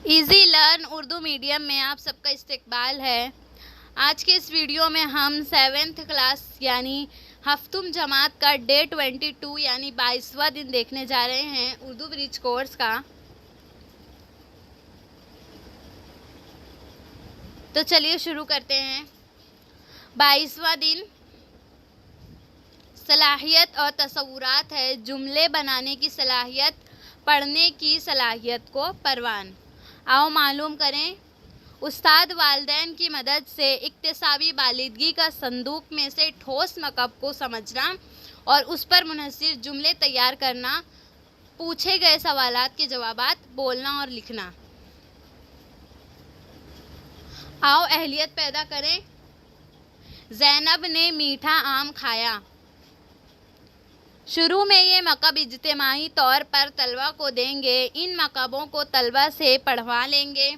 Easy learn Urdu medium में आप सबका इस्तकबाल है। आज के इस वीडियो में हम 7th क्लास यानी हफ्तुम जमात का डे 22 यानी 22वां दिन देखने जा रहे हैं उर्दू ब्रिज कोर्स का। तो चलिए शुरू करते हैं। 22वां दिन सलाहियत और तसव्वुरात है। जुमले बनाने की सलाहियत, पढ़ने की सलाहियत को परवान। आओ मालूम करें। उस्ताद वालिदैन की मदद से इक्तिसाबी बालिदगी का संदूक में से ठोस मकब को समझना और उस पर मुनहसिर जुमले तैयार करना, पूछे गए सवालात के जवाबात बोलना और लिखना। आओ अहलियत पैदा करें। ज़ैनब ने मीठा आम खाया। शुरू में ये मकब इज्तिमाई तौर पर तलबा को देंगे। इन मकबों को तलबा से पढ़वा लेंगे।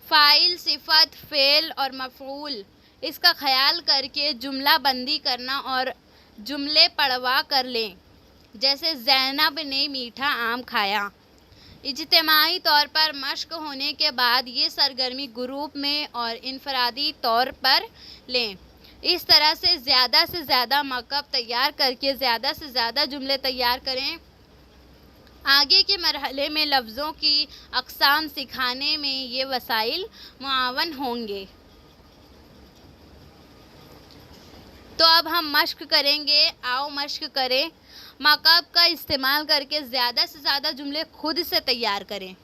फ़ाइल, सिफ़त, फ़ेल और मफ़ऊल इसका ख्याल करके जुमला बंदी करना और जुमले पढ़वा कर लें। जैसे ज़ैनब ने मीठा आम खाया। इज्तिमाई तौर पर मश्क होने के बाद ये सरगर्मी ग्रुप में और इनफरादी तौर पर लें। इस तरह से ज़्यादा मकब तैयार करके ज़्यादा से ज़्यादा जुमले तैयार करें। आगे के मरहले में लफ्ज़ों की अक़साम सिखाने में ये वसाइल मुआवन होंगे। तो अब हम मश्क करेंगे। आओ मश्क करें। मकब का इस्तेमाल करके ज़्यादा से ज़्यादा जुमले खुद से तैयार करें।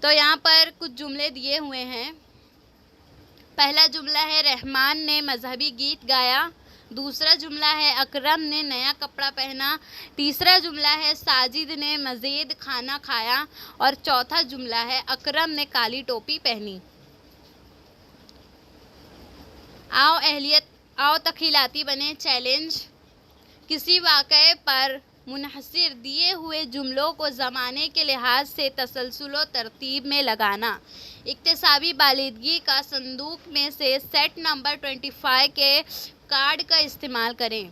तो यहाँ पर कुछ जुमले दिए हुए हैं। पहला जुमला है रहमान ने मजहबी गीत गाया। दूसरा जुमला है अकरम ने नया कपड़ा पहना। तीसरा जुमला है साजिद ने मज़ीद खाना खाया। और चौथा जुमला है अकरम ने काली टोपी पहनी। आओ तख़ीलाती बने। चैलेंज। किसी वाक़ये पर मुनहसिर दिए हुए जुमलों को ज़माने के लिहाज से तसलसल व तरतीब में लगाना। इक्तिसाबी बालिदगी का संदूक में से सेट नंबर 25 के कार्ड का इस्तेमाल करें।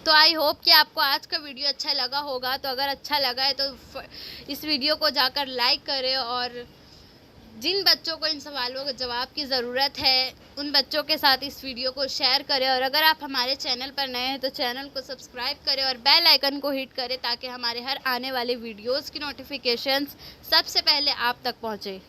तो आई होप कि आपको आज का वीडियो अच्छा लगा होगा। तो अगर अच्छा लगा है तो इस वीडियो को जाकर लाइक करें और जिन बच्चों को इन सवालों के जवाब की ज़रूरत है उन बच्चों के साथ इस वीडियो को शेयर करें। और अगर आप हमारे चैनल पर नए हैं तो चैनल को सब्सक्राइब करें और बेल आइकन को हिट करें ताकि हमारे हर आने वाले वीडियोस की नोटिफिकेशंस सबसे पहले आप तक पहुँचे।